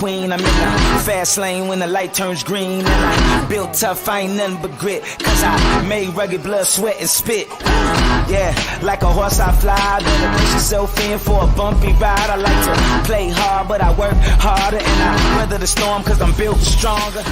Queen, I'm in the fast lane when the light turns green, and I built tough, I ain't nothing but grit, cause I made rugged blood, sweat, and spit. Yeah, like a horse I fly, better brace yourself in for a bumpy ride. I like to play hard, but I work harder, and I weather the storm cause I'm built stronger.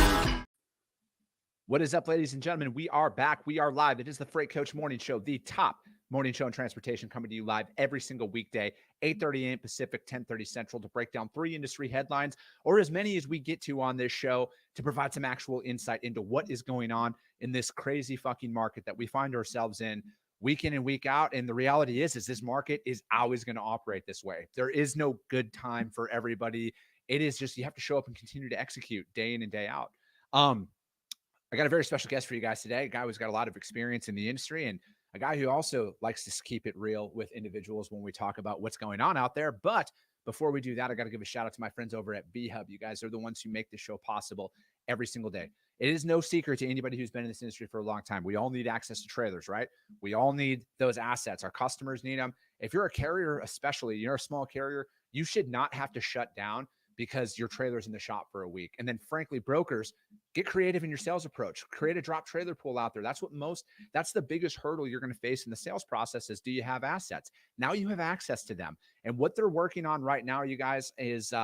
What is up, ladies and gentlemen? We are back. We are live. It is the Freight Coach Morning Show, the top morning show in transportation, coming to you live every single weekday, 8:30 a.m. Pacific, 10:30 Central, to break down 3 industry headlines, or as many as we get to on this show, to provide some actual insight into what is going on in this crazy fucking market that we find ourselves in week in and week out. And the reality is this market is always going to operate this way. There is no good time for everybody. It is just, you have to show up and continue to execute day in and day out. I got a very special guest for you guys today, a guy who's got a lot of experience in the industry, and a guy who also likes to keep it real with individuals when we talk about what's going on out there. But before we do that, I got to give a shout out to my friends over at VHub. You guys are the ones who make this show possible every single day. It is no secret to anybody who's been in this industry for a long time. We all need access to trailers, right? We all need those assets. Our customers need them. If you're a carrier, especially, you're a small carrier, you should not have to shut down because your trailer's in the shop for a week. And then frankly, brokers, get creative in your sales approach. Create a drop trailer pool out there. That's the biggest hurdle you're going to face in the sales process is, do you have assets? Now you have access to them. And what they're working on right now, you guys, is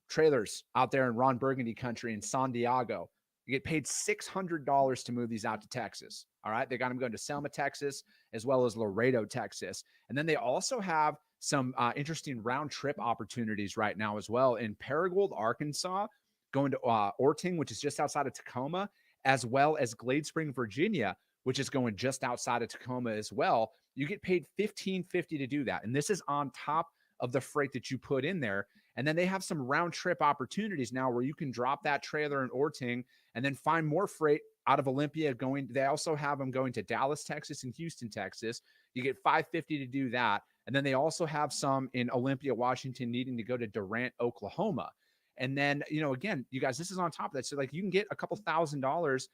trailers out there in Ron Burgundy country in San Diego. You get paid $600 to move these out to Texas. All right. They got them going to Selma, Texas, as well as Laredo, Texas. And then they also have some interesting round trip opportunities right now as well in Paragould, Arkansas, going to Orting, which is just outside of Tacoma, as well as Glade Spring, Virginia, which is going just outside of Tacoma as well. You get paid $15.50 to do that. And this is on top of the freight that you put in there. And then they have some round trip opportunities now where you can drop that trailer in Orting and then find more freight out of Olympia going. They also have them going to Dallas, Texas, and Houston, Texas. You get $5.50 to do that. And then they also have some in Olympia, Washington, needing to go to Durant, Oklahoma. And then, again, you guys, this is on top of that. So like you can get a couple $1,000s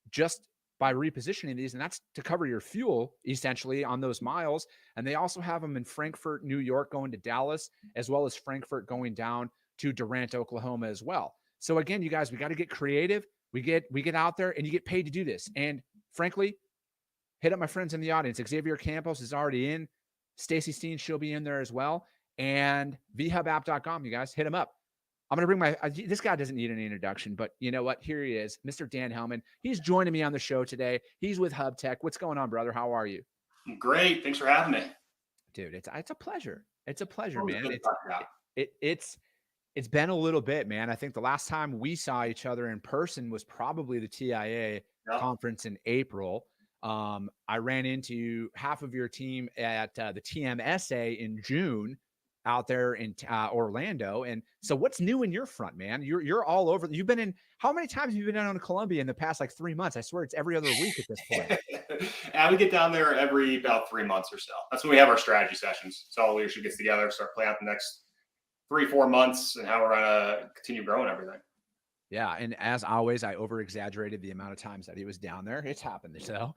just by repositioning these, and that's to cover your fuel essentially on those miles. And they also have them in Frankfurt, New York, going to Dallas, as well as Frankfurt going down to Durant, Oklahoma as well. So again, you guys, we got to get creative. We get out there and you get paid to do this. And frankly, hit up my friends in the audience. Xavier Campos is already in. Stacy Steen, she'll be in there as well. And vhubapp.com, you guys, hit him up. I'm going to bring this guy doesn't need an introduction, but you know what? Here he is, Mr. Dan Hellman. He's joining me on the show today. He's with Hub Tech. What's going on, brother? How are you? Great. Thanks for having me. Dude, it's a pleasure. It's a pleasure, man. It's been a little bit, man. I think the last time we saw each other in person was probably the TIA conference in April. I ran into half of your team at the TMSA in June out there in Orlando. And so what's new in your front, man? You're all over. You've been in, how many times have you been down to Columbia in the past, 3 months? I swear it's every other week at this point. Yeah, we get down there every about 3 months or so. That's when we have our strategy sessions. So all the leadership gets together, start planning out the next 3-4 months and how we're going to continue growing everything. Yeah. And as always, I over-exaggerated the amount of times that he was down there. It's happened. So,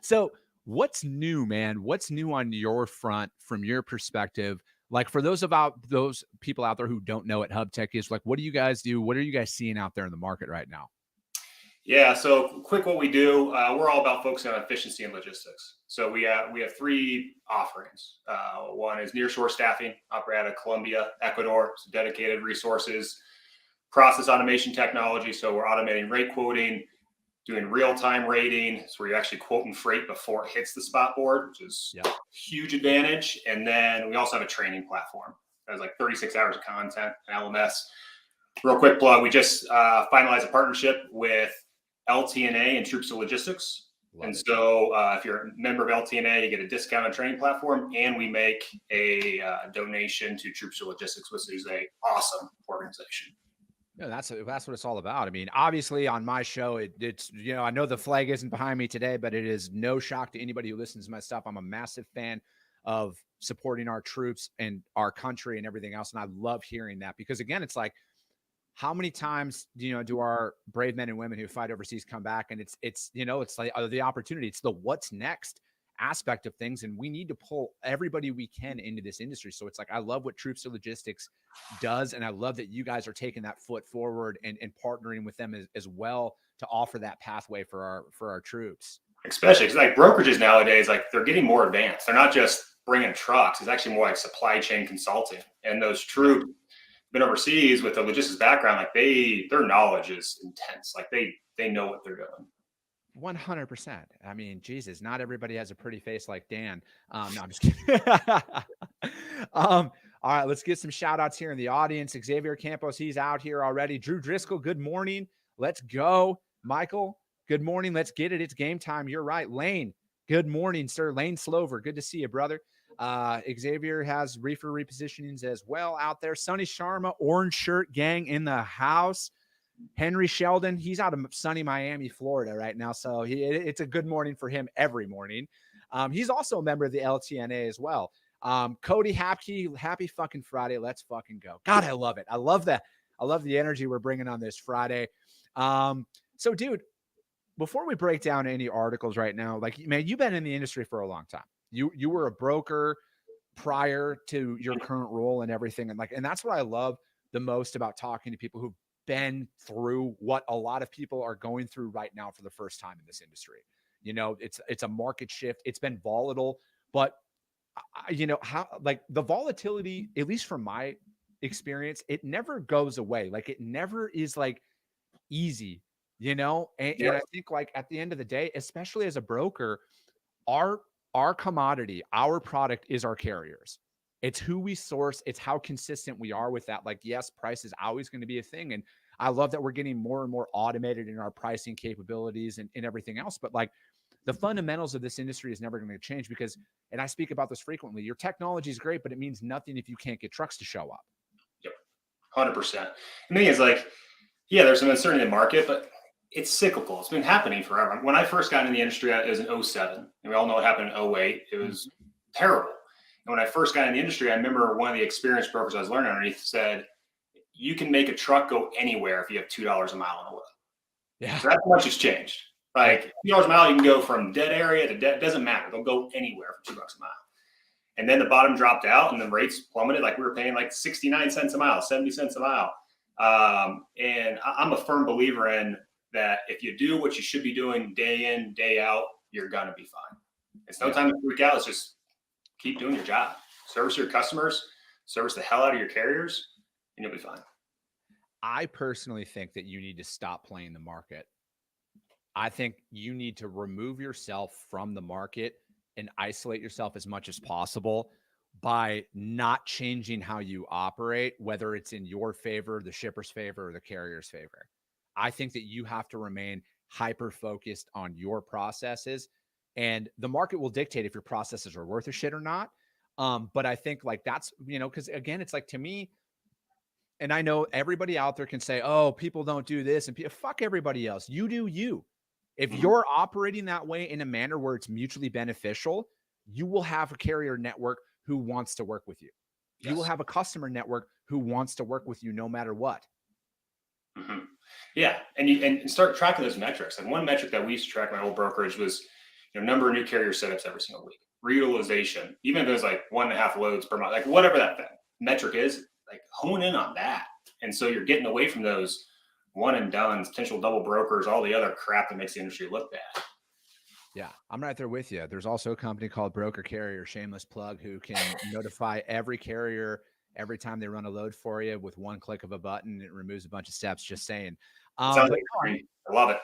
so what's new, man? What's new on your front from your perspective? Like for those people out there who don't know what Hub Tech is, like, what do you guys do? What are you guys seeing out there in the market right now? Yeah. So quick, what we do, we're all about focusing on efficiency and logistics. So we have 3 offerings. One is nearshore staffing, operate out of Colombia, Ecuador, so dedicated resources, process automation technology. So we're automating rate quoting, doing real-time rating. So you're actually quoting freight before it hits the spot board, which is a huge advantage. And then we also have a training platform. There's 36 hours of content, an LMS. Real quick plug, we just finalized a partnership with LTNA and Troops of Logistics. So if you're a member of LTNA, you get a discount on training platform, and we make a donation to Troops of Logistics, which is an awesome organization. No, that's what it's all about. I mean, obviously on my show, it's, I know the flag isn't behind me today, but it is no shock to anybody who listens to my stuff. I'm a massive fan of supporting our troops and our country and everything else. And I love hearing that because, again, it's like, how many times, do our brave men and women who fight overseas come back? And it's like the opportunity. It's the what's next aspect of things, and we need to pull everybody we can into this industry. So it's like, I love what Troops to Logistics does, and I love that you guys are taking that foot forward and partnering with them as well to offer that pathway for our troops. Especially because like brokerages nowadays, like they're getting more advanced. They're not just bringing trucks. It's actually more like supply chain consulting. And those troops been overseas with a logistics background, like their knowledge is intense. Like they know what they're doing. 100%. I mean, Jesus, not everybody has a pretty face like Dan. No, I'm just kidding. All right, let's get some shout outs here in the audience. Xavier Campos, he's out here already. Drew Driscoll, good morning. Let's go. Michael, good morning. Let's get it. It's game time. You're right. Lane, good morning, sir. Lane Slover, good to see you, brother. Xavier has reefer repositionings as well out there. Sonny Sharma, orange shirt gang in the house. Henry Sheldon, he's out of sunny Miami, Florida right now. So it's a good morning for him every morning. He's also a member of the LTNA as well. Cody Hapke, happy fucking Friday. Let's fucking go. God, I love it. I love that. I love the energy we're bringing on this Friday. So dude, before we break down any articles right now, like, man, you've been in the industry for a long time. You were a broker prior to your current role and everything. And that's what I love the most about talking to people who've been through what a lot of people are going through right now for the first time in this industry. You know, it's a market shift. It's been volatile, but you know how, like, the volatility, at least from my experience, it never goes away. Like, it never is like easy, you know? And I think, like, at the end of the day, especially as a broker, our commodity, our product is our carriers. It's who we source. It's how consistent we are with that. Like, yes, price is always going to be a thing. And I love that we're getting more and more automated in our pricing capabilities and everything else. But like, the fundamentals of this industry is never going to change because, and I speak about this frequently, your technology is great, but it means nothing if you can't get trucks to show up. Yep. 100%. The thing is, like, yeah, there's some uncertainty in the market, but it's cyclical. It's been happening forever. When I first got into the industry, it was in 2007. And we all know what happened in 2008. It was terrible. And when I first got in the industry, I remember one of the experienced brokers I was learning underneath said, you can make a truck go anywhere if you have $2 a mile in oil. Yeah. So that's how much has changed. Like, $2 a mile, you can go from dead area to dead. It doesn't matter. They'll go anywhere for $2 a mile. And then the bottom dropped out and the rates plummeted. Like, we were paying like 69 cents a mile, 70 cents a mile. And I'm a firm believer in that if you do what you should be doing day in, day out, you're going to be fine. It's no time to freak out. It's just keep doing your job. Service your customers, service the hell out of your carriers, and you'll be fine. I personally think that you need to stop playing the market. I think you need to remove yourself from the market and isolate yourself as much as possible by not changing how you operate, whether it's in your favor, the shipper's favor, or the carrier's favor. I think that you have to remain hyper-focused on your processes, and the market will dictate if your processes are worth a shit or not. But I think, like, that's, you know, because again, it's like, to me, and I know everybody out there can say, oh, people don't do this, and fuck everybody else. You do you. If you're operating that way in a manner where it's mutually beneficial, you will have a carrier network who wants to work with you. Yes. You will have a customer network who wants to work with you no matter what. Mm-hmm. Yeah. And start tracking those metrics. And one metric that we used to track in my old brokerage was, you know, number of new carrier setups every single week, reutilization, even if it was like 1.5 loads per month, like whatever that metric is, like hone in on that. And so you're getting away from those one and done, potential double brokers, all the other crap that makes the industry look bad. Yeah, I'm right there with you. There's also a company called Broker Carrier, shameless plug, who can notify every carrier every time they run a load for you with one click of a button. It removes a bunch of steps. Just saying. I love it.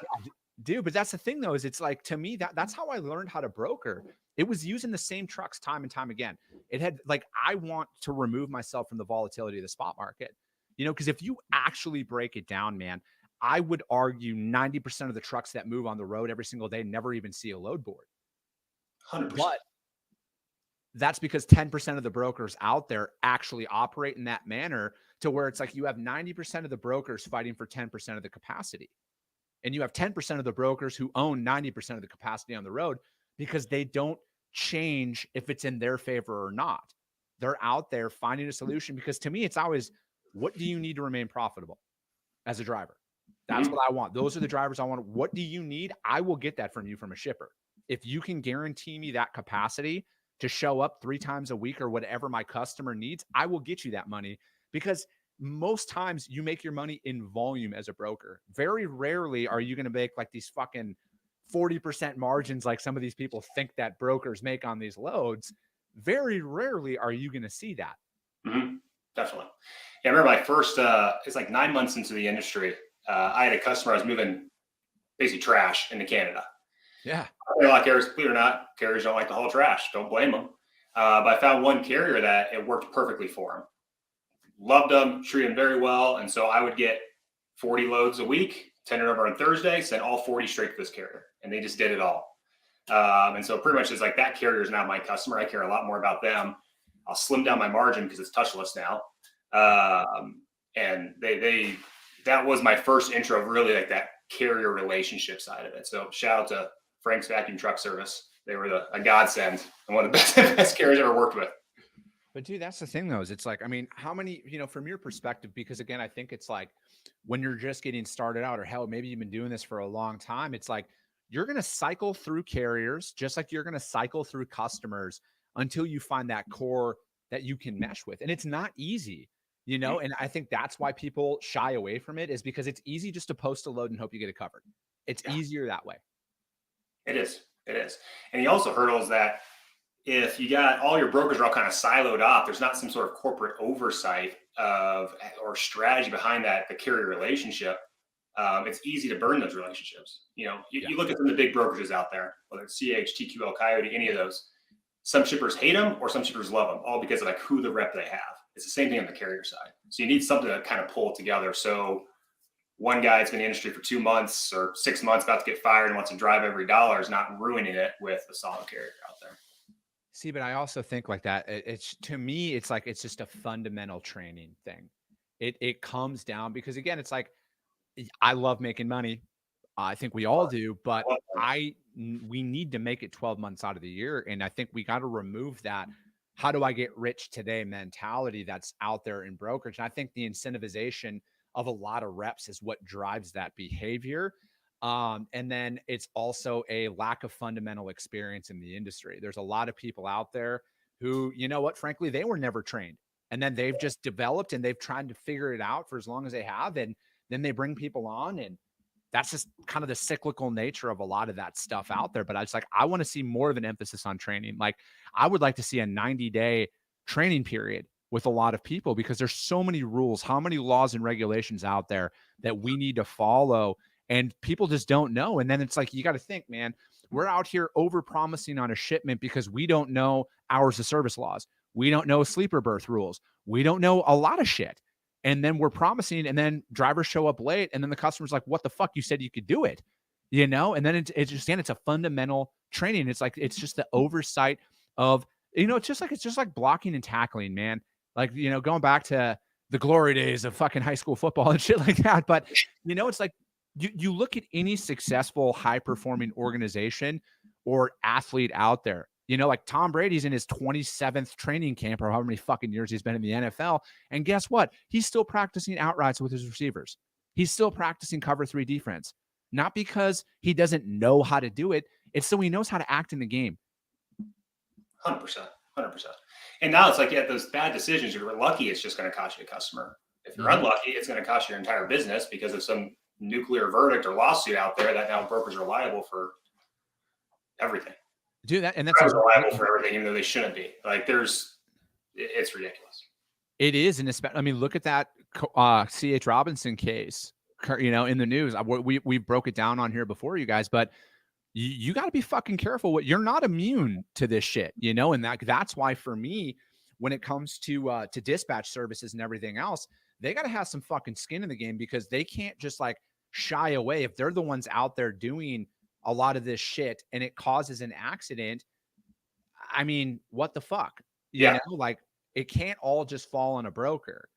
Dude, but that's the thing though, is it's like, to me, that's how I learned how to broker. It was using the same trucks time and time again. It had, like, I want to remove myself from the volatility of the spot market, you know, because if you actually break it down, man, I would argue 90% of the trucks that move on the road every single day never even see a load board. 100%. But that's because 10% of the brokers out there actually operate in that manner, to where it's like you have 90% of the brokers fighting for 10% of the capacity. And you have 10% of the brokers who own 90% of the capacity on the road, because they don't change if it's in their favor or not. They're out there finding a solution, because to me, it's always, what do you need to remain profitable as a driver? That's what I want. Those are the drivers I want. What do you need? I will get that from you from a shipper. if you can guarantee me that capacity to show up 3 times a week or whatever my customer needs, I will get you that money, because most times you make your money in volume as a broker. Very rarely are you going to make like these fucking 40% margins like some of these people think that brokers make on these loads. Very rarely are you going to see that. Mm-hmm. Definitely. Yeah, I remember my first, it's like 9 months into the industry. I had a customer, I was moving basically trash into Canada. Yeah. A lot of carriers, believe it or not, carriers don't like to haul trash. Don't blame them. But I found one carrier that it worked perfectly for him. Loved them, treated them very well. And so I would get 40 loads a week, tender over on Thursday, send all 40 straight to this carrier. And they just did it all. And so pretty much it's like that carrier is now my customer. I care a lot more about them. I'll slim down my margin because it's touchless now. And that was my first intro of really like that carrier relationship side of it. So shout out to Frank's Vacuum Truck Service. They were a godsend and one of the best carriers I ever worked with. But dude, that's the thing though, is it's like, I mean, how many, from your perspective, because again, I think it's like when you're just getting started out, or hell, maybe you've been doing this for a long time, it's like, you're going to cycle through carriers, just like you're going to cycle through customers until you find that core that you can mesh with. And it's not easy, and I think that's why people shy away from it, is because it's easy just to post a load and hope you get it covered. It's easier that way. It is. And he also hurdles that if you got all your brokers are all kind of siloed off, there's not some sort of corporate oversight or strategy behind the carrier relationship. It's easy to burn those relationships. You look at some of the big brokerages out there, whether it's CH, TQL, Coyote, any of those. Some shippers hate them or some shippers love them, all because of like who the rep they have. It's the same thing on the carrier side. So you need something to kind of pull it together. So one guy that's been in the industry for 2 months or 6 months, about to get fired and wants to drive every dollar, is not ruining it with a solid carrier out there. See, but I also think like that. It's, to me, it's like, it's just a fundamental training thing. It comes down, because again, it's like, I love making money. I think we all do, but we need to make it 12 months out of the year. And I think we got to remove that how do I get rich today mentality that's out there in brokerage. And I think the incentivization of a lot of reps is what drives that behavior. And then it's also a lack of fundamental experience in the industry. There's a lot of people out there who, frankly, they were never trained. And then they've just developed and they've tried to figure it out for as long as they have. And then they bring people on, and that's just kind of the cyclical nature of a lot of that stuff out there. But I want to see more of an emphasis on training. Like, I would like to see a 90-day training period with a lot of people, because there's so many rules, how many laws and regulations out there that we need to follow, and people just don't know. And then it's like, you got to think, man, we're out here over promising on a shipment because we don't know hours of service laws. We don't know sleeper berth rules. We don't know a lot of shit. And then we're promising, and then drivers show up late, and then the customer's like, what the fuck? You said you could do it, And then it's a fundamental training. It's like, it's just the oversight of, it's just like blocking and tackling, man. Like, going back to the glory days of fucking high school football and shit like that. But, it's like, you look at any successful, high-performing organization or athlete out there, like Tom Brady's in his 27th training camp, or however many fucking years he's been in the NFL. And guess what? He's still practicing outrights with his receivers. He's still practicing cover 3 defense, not because he doesn't know how to do it. It's so he knows how to act in the game. 100%. And now it's like, those bad decisions, you're lucky, it's just going to cost you a customer. If you're unlucky, it's going to cost your entire business because of some nuclear verdict or lawsuit out there that now brokers are liable for everything. Do that, and that's liable for everything, even though they shouldn't be. Like, it's ridiculous. It is, and I mean, look at that C.H. Robinson case, in the news. We broke it down on here before, you guys, but you got to be fucking careful. You're not immune to this shit, and that's why, for me, when it comes to dispatch services and everything else, they got to have some fucking skin in the game, because they can't just like shy away. If they're the ones out there doing a lot of this shit and it causes an accident, I mean, what the fuck? Like, it can't all just fall on a broker.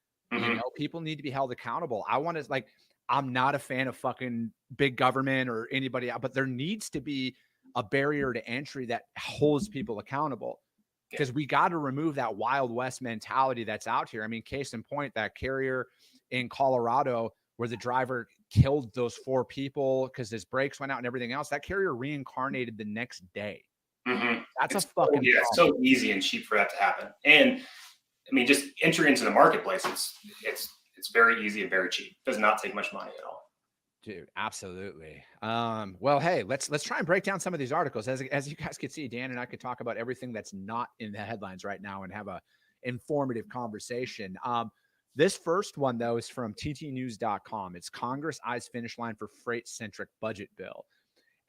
People need to be held accountable. I'm not a fan of fucking big government or anybody, but there needs to be a barrier to entry that holds people accountable, because we got to remove that Wild West mentality that's out here. I mean, case in point, that carrier in Colorado where the driver killed those 4 people because his brakes went out and everything else. That carrier reincarnated the next day. Mm-hmm. That's it's a fucking it's so easy and cheap for that to happen. And I mean, just entering into the marketplace, it's very easy and very cheap. It does not take much money at all. Dude, absolutely. Well, hey, let's try and break down some of these articles. As you guys could see, Dan and I could talk about everything that's not in the headlines right now and have a informative conversation. This first one, though, is from ttnews.com. It's Congress eyes finish line for freight-centric budget bill.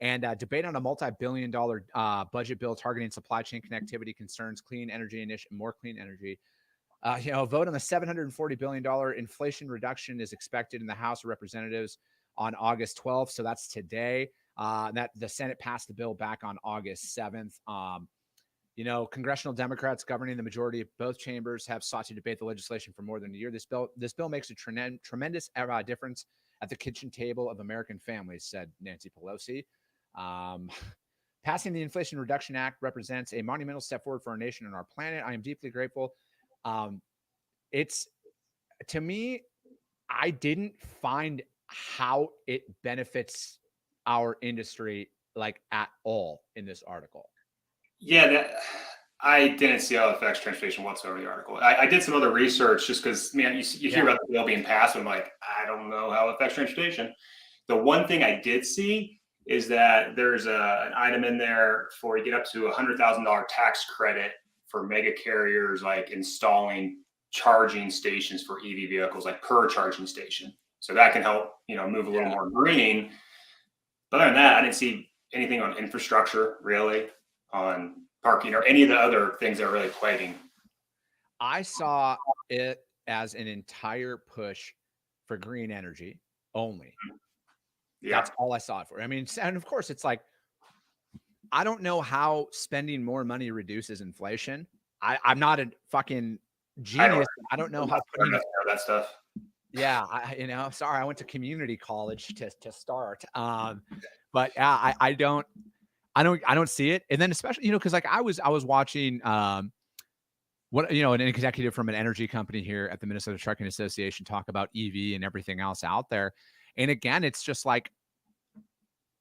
And debate on a multi-billion-dollar budget bill targeting supply chain connectivity concerns, clean energy initiative, more clean energy. A vote on the $740 billion inflation reduction is expected in the House of Representatives on August 12th. So that's today. That the Senate passed the bill back on August 7th. Congressional Democrats governing the majority of both chambers have sought to debate the legislation for more than a year. This bill makes a tremendous difference at the kitchen table of American families, said Nancy Pelosi. Passing the Inflation Reduction Act represents a monumental step forward for our nation and our planet. I am deeply grateful. It's, to me, I didn't find how it benefits our industry like at all in this article. Yeah, I didn't see how it affects transportation whatsoever in the article. I did some other research just because, man, you hear about the bill being passed, and I'm like, I don't know how it affects transportation. The one thing I did see is that there's an item in there for you get up to $100,000 tax credit for mega carriers, like installing charging stations for EV vehicles, like per charging station. So that can help, move a little more green. But other than that, I didn't see anything on infrastructure, really, on parking or any of the other things that are really plaguing. I saw it as an entire push for green energy only. Yeah. That's all I saw it for. I mean, and of course, it's like, I don't know how spending more money reduces inflation. I'm not a fucking genius. I don't know how putting that stuff. Yeah, sorry, I went to community college to start. But yeah, I don't see it. And then especially, because like I was watching an executive from an energy company here at the Minnesota Trucking Association talk about EV and everything else out there. And again, it's just like,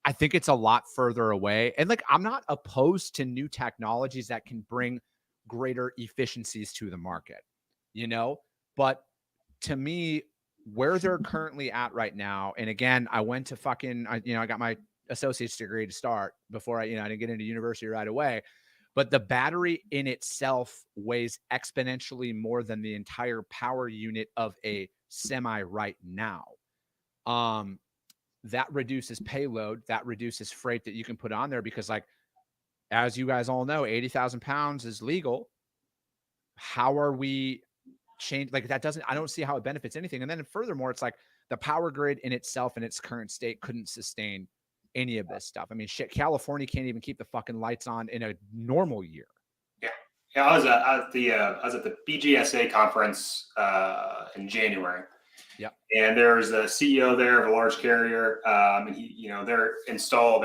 I think it's a lot further away. And like, I'm not opposed to new technologies that can bring greater efficiencies to the market, but to me, where they're currently at right now. And again, I went to I got my associate's degree to start before I didn't get into university right away. But the battery in itself weighs exponentially more than the entire power unit of a semi right now. That reduces payload, that reduces freight that you can put on there because, like, as you guys all know, 80,000 pounds is legal. How are we change? Like, that doesn't, I don't see how it benefits anything. And then furthermore, it's like the power grid in itself in its current state couldn't sustain any of this stuff. I mean, shit, California can't even keep the fucking lights on in a normal year. Yeah. I was at the BGSA conference in January. Yep. And there's a CEO there of a large carrier. And they're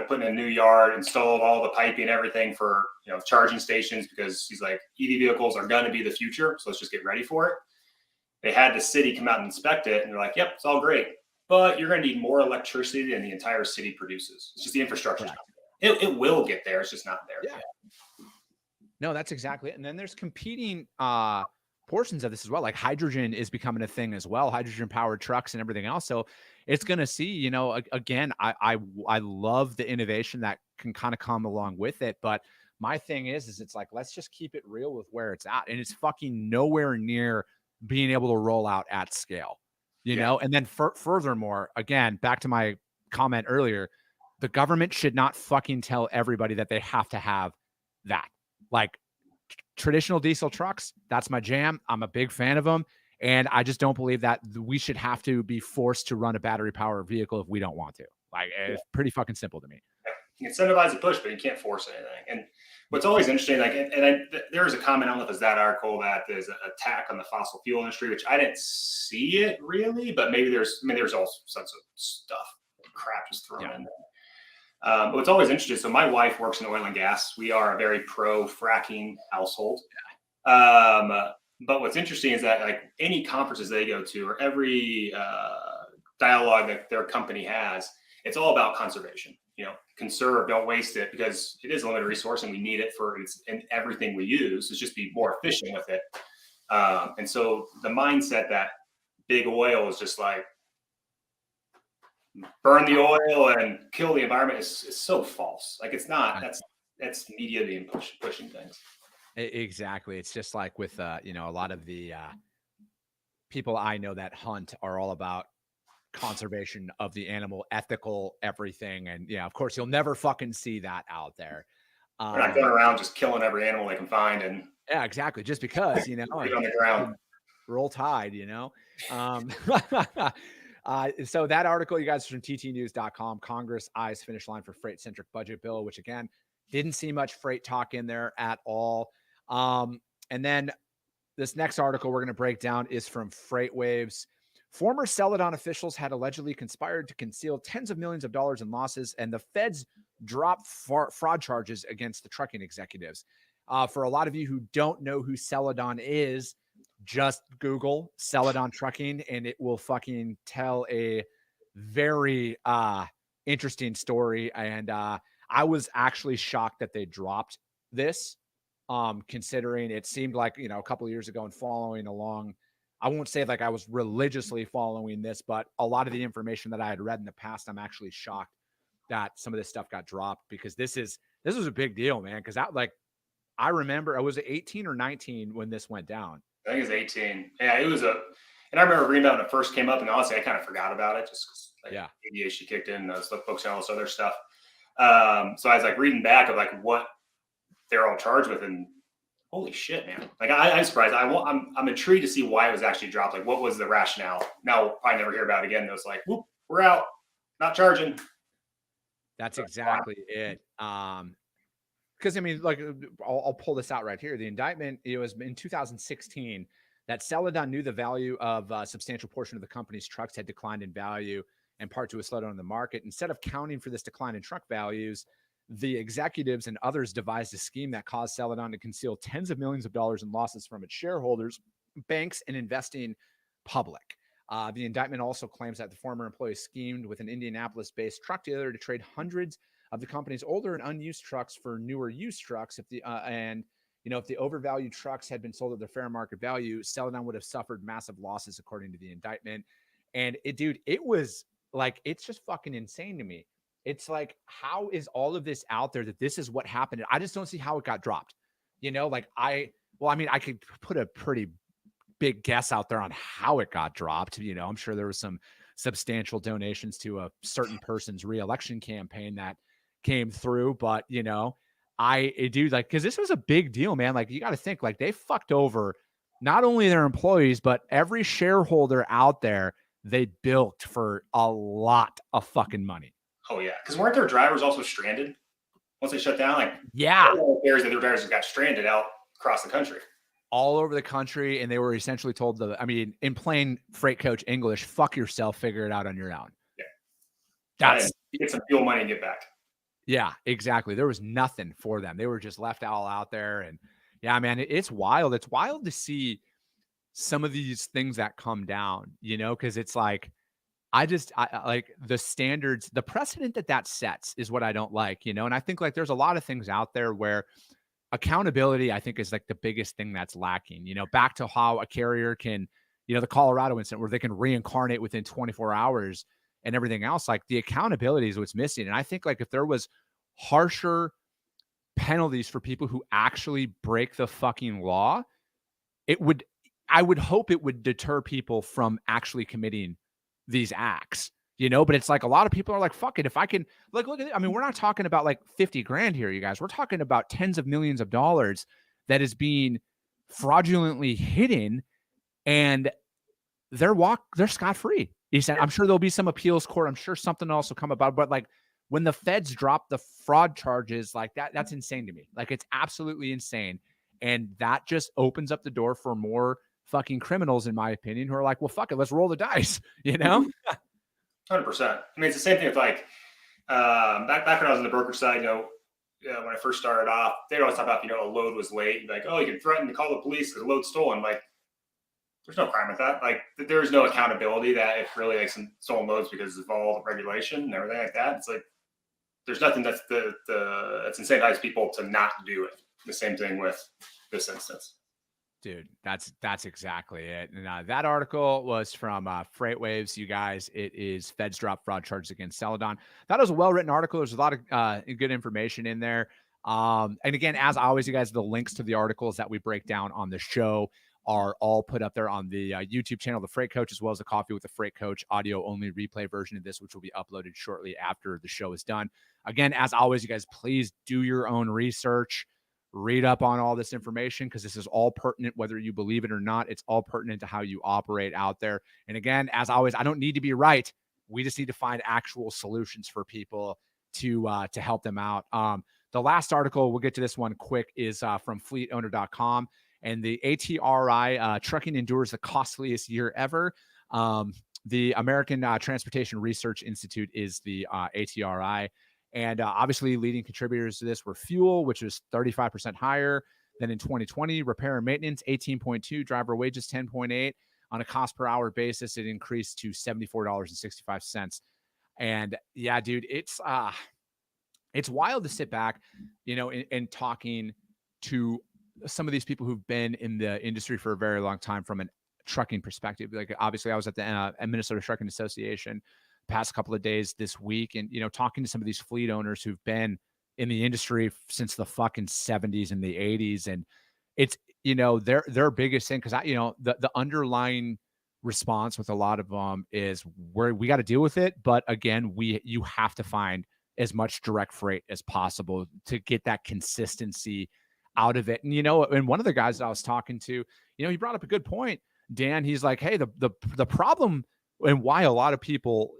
putting in a new yard, installed all the piping, everything for, charging stations, because he's like, EV vehicles are going to be the future. So let's just get ready for it. They had the city come out and inspect it. And they're like, yep, it's all great, but you're going to need more electricity than the entire city produces. It's just the infrastructure. It will get there. It's just not there yet. No, that's exactly it. And then there's competing portions of this as well. Like hydrogen is becoming a thing as well, hydrogen powered trucks and everything else. So it's going to see, again, I love the innovation that can kind of come along with it. But my thing is it's like, let's just keep it real with where it's at. And it's fucking nowhere near being able to roll out at scale, and then furthermore, again, back to my comment earlier, the government should not fucking tell everybody that they have to have that. Like, traditional diesel trucks, that's my jam. I'm a big fan of them. And I just don't believe that we should have to be forced to run a battery powered vehicle if we don't want to. Like, it's pretty fucking simple to me. You incentivize a push, but you can't force anything. And what's always interesting, there's a comment, I don't know if it's that article, that there's an attack on the fossil fuel industry, which I didn't see it really, but maybe there's all sorts of stuff, crap just thrown in there. But what's always interesting, so my wife works in oil and gas. We are a very pro fracking household. But what's interesting is that, like, any conferences they go to, or every dialogue that their company has, it's all about conservation. Conserve, don't waste it, because it is a limited resource and we need it for in everything we use. Is just be more efficient with it. And so the mindset that big oil is just like burn the oil and kill the environment is so false. Like it's not. That's media being pushing things. Exactly. It's just like with a lot of the people I know that hunt are all about conservation of the animal, ethical everything, and of course you'll never fucking see that out there. They're not going around just killing every animal they can find, and exactly, just because on the ground. Roll Tide, So that article, you guys, is from ttnews.com. Congress eyes finish line for freight centric budget bill, which again didn't see much freight talk in there at all. And then this next article we're going to break down is from FreightWaves. Former Celadon officials had allegedly conspired to conceal tens of millions of dollars in losses, and the feds dropped fraud charges against the trucking executives. For a lot of you who don't know who Celadon is, just Google Celadon Trucking, and it will fucking tell a very interesting story. And I was actually shocked that they dropped this, considering it seemed like, a couple of years ago and following along. I won't say like I was religiously following this, but a lot of the information that I had read in the past, I'm actually shocked that some of this stuff got dropped, because this was a big deal, man. Because I remember I was 18 or 19 when this went down. I think it was 18. Yeah, it was and I remember reading about when it first came up, and honestly, I kind of forgot about it just because ADHD kicked in, focusing on all this other stuff. So I was like reading back of like what they're all charged with, and holy shit, man! Like I'm surprised. I'm intrigued to see why it was actually dropped. Like, what was the rationale? Now we'll probably never hear about it again. It was like, whoop, we're out, not charging. That's exactly it. Because I mean, like, I'll pull this out right here. The indictment, it was in 2016 that Celadon knew the value of a substantial portion of the company's trucks had declined in value, in part to a slowdown in the market. Instead of counting for this decline in truck values, the executives and others devised a scheme that caused Celadon to conceal tens of millions of dollars in losses from its shareholders, banks, and investing public. The indictment also claims that the former employees schemed with an Indianapolis-based truck dealer to trade hundreds of the company's older and unused trucks for newer used trucks. If the overvalued trucks had been sold at their fair market value, Celadon would have suffered massive losses, according to the indictment. And it was like, it's just fucking insane to me. It's like, how is all of this out there that this is what happened? I just don't see how it got dropped. I could put a pretty big guess out there on how it got dropped. I'm sure there was some substantial donations to a certain person's reelection campaign that came through, but because this was a big deal, man. Like, you got to think, like, they fucked over not only their employees, but every shareholder out there. They built for a lot of fucking money. Oh yeah, because weren't their drivers also stranded once they shut down? Their drivers got stranded out across the country, all over the country, and they were essentially told in plain freight coach English, "Fuck yourself, figure it out on your own." Yeah, get some fuel money and get back. Yeah, exactly. There was nothing for them. They were just left all out there. And yeah, man, it's wild. It's wild to see some of these things that come down, because it's like, I like the standards, the precedent that sets is what I don't like, and I think like there's a lot of things out there where accountability, I think, is like the biggest thing that's lacking, back to how a carrier can, the Colorado incident where they can reincarnate within 24 hours. And everything else, like the accountability is what's missing. And I think like if there was harsher penalties for people who actually break the fucking law, I would hope it would deter people from actually committing these acts, but it's like a lot of people are like, fuck it. If I can look at it. I mean, we're not talking about like 50 grand here, you guys. We're talking about tens of millions of dollars that is being fraudulently hidden, and they're scot-free. He said, I'm sure there'll be some appeals court. I'm sure something else will come about. But like when the feds drop the fraud charges like that, that's insane to me. Like, it's absolutely insane. And that just opens up the door for more fucking criminals, in my opinion, who are like, well, fuck it, let's roll the dice, 100%. I mean, it's the same thing with like, back when I was on the broker side, when I first started off, they'd always talk about, a load was late. Like, oh, you can threaten to call the police because the load's stolen. Like, there's no crime with that. Like there's no accountability that if really like someone loads because of all the regulation and everything like that. It's like there's nothing that's that's incentivizes people to not do it. The same thing with this instance. Dude, that's exactly it. And that article was from FreightWaves, you guys. It is Feds drop fraud charges against Celadon. That was a well-written article. There's a lot of good information in there. And again, as always, you guys, the links to the articles that we break down on the show are all put up there on the YouTube channel, The Freight Coach, as well as the Coffee with the Freight Coach audio-only replay version of this, which will be uploaded shortly after the show is done. Again, as always, you guys, please do your own research. Read up on all this information because this is all pertinent, whether you believe it or not. It's all pertinent to how you operate out there. And again, as always, I don't need to be right. We just need to find actual solutions for people to help them out. The last article, we'll get to this one quick, is from fleetowner.com. And the ATRI, trucking endures the costliest year ever. The American Transportation Research Institute is the ATRI. And obviously leading contributors to this were fuel, which was 35% higher than in 2020. Repair and maintenance, 18.2. Driver wages, 10.8. On a cost per hour basis, it increased to $74.65. And yeah, dude, it's wild to sit back, and talking to some of these people who've been in the industry for a very long time from an trucking perspective. Like obviously I was at the Minnesota Trucking Association past couple of days this week, and talking to some of these fleet owners who've been in the industry since the fucking 70s and the 80s, and it's their biggest thing, because the underlying response with a lot of them is we got to deal with it, but again, you have to find as much direct freight as possible to get that consistency out of it. And and one of the guys that I was talking to, he brought up a good point, Dan. He's like, hey, the problem and why a lot of people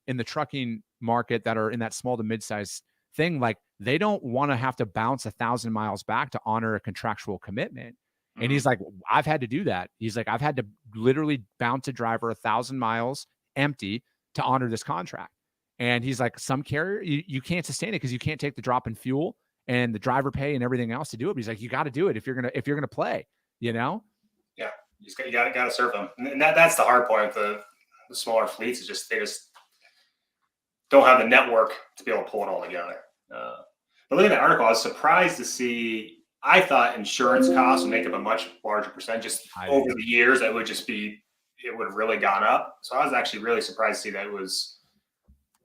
in the trucking market that are in that small to mid-size thing, like they don't want to have to bounce 1,000 miles back to honor a contractual commitment. And he's like, I've had to do that. He's like, I've had to literally bounce a driver 1,000 miles empty to honor this contract. And he's like, some carrier, you can't sustain it because you can't take the drop in fuel and the driver pay and everything else to do it. But he's like, you got to do it if you're gonna play. Yeah, you got to serve them, and that's the hard point with the smaller fleets, is just they just don't have the network to be able to pull it all together. But looking at that article, I was surprised to see. I thought insurance costs would make up a much larger percent. Just over the years, it would have really gone up. So I was actually really surprised to see that it was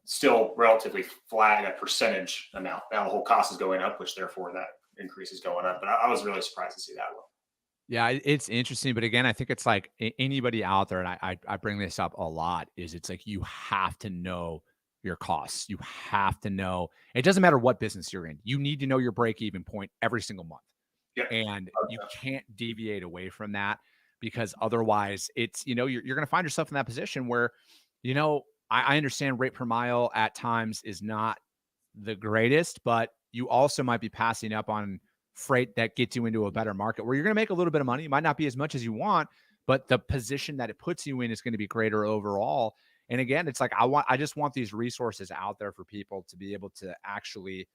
still relatively flat in a percentage amount. Now the whole cost is going up, which therefore that increase is going up. But I was really surprised to see that one. Yeah, it's interesting. But again, I think it's like anybody out there, and I bring this up a lot, is it's like you have to know your costs. You have to know. It doesn't matter what business you're in. You need to know your break-even point every single month. Yep. And you can't deviate away from that, because otherwise it's, you're going to find yourself in that position where, I understand rate per mile at times is not the greatest, but you also might be passing up on freight that gets you into a better market where you're going to make a little bit of money. It might not be as much as you want, but the position that it puts you in is going to be greater overall. And again, it's like, I just want these resources out there for people to be able to actually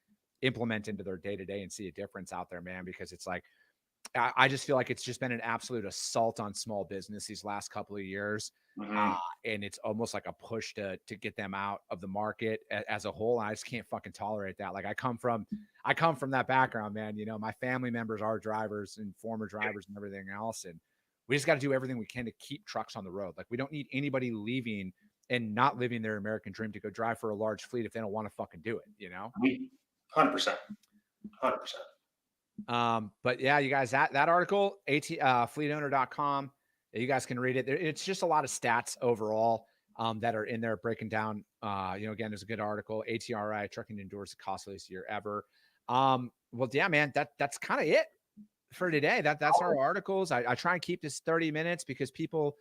implement into their day-to-day and see a difference out there, man, because it's like, I just feel like it's just been an absolute assault on small business these last couple of years. And it's almost like a push to get them out of the market as a whole. And I just can't fucking tolerate that. Like I come from that background, man. My family members are drivers and former drivers and everything else. And we just got to do everything we can to keep trucks on the road. Like we don't need anybody leaving and not living their American dream to go drive for a large fleet if they don't want to fucking do it, 100%. But yeah, you guys, that article, fleetowner.com, you guys can read it. It's just a lot of stats overall that are in there breaking down. Again, there's a good article. ATRI, trucking endures the costliest year ever. Well, yeah, man, that's kind of it for today. That's our articles. I try and keep this 30 minutes because people,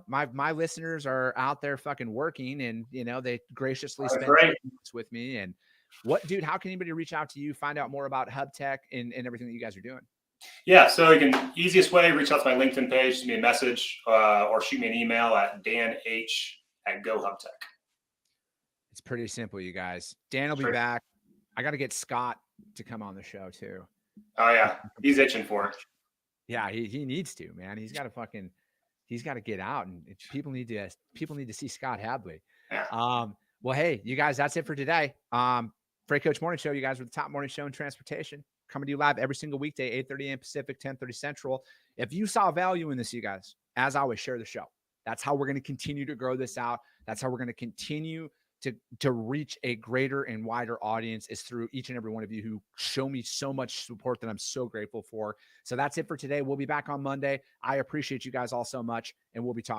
my listeners are out there fucking working, and they graciously spend minutes with me. And dude, how can anybody reach out to you, find out more about Hub Tech and everything that you guys are doing? Yeah, so you can, easiest way, reach out to my LinkedIn page, send me a message, or shoot me an email at danh@gohubtech. It's pretty simple, you guys. Dan will be back. I got to get Scott to come on the show too. Oh yeah, he's itching for it. Yeah, he needs to, man. He's got to fucking he's got to get out, and people need to see Scott Hadley. Yeah. Well, hey, you guys, that's it for today. Freight Coach Morning Show. You guys are the top morning show in transportation, coming to you live every single weekday, 8:30 a.m. Pacific, 10:30 Central. If you saw value in this, you guys, as always, share the show. That's how we're going to continue to grow this out. That's how we're going to continue to reach a greater and wider audience, is through each and every one of you who show me so much support that I'm so grateful for. So that's it for today. We'll be back on Monday. I appreciate you guys all so much, and we'll be talking.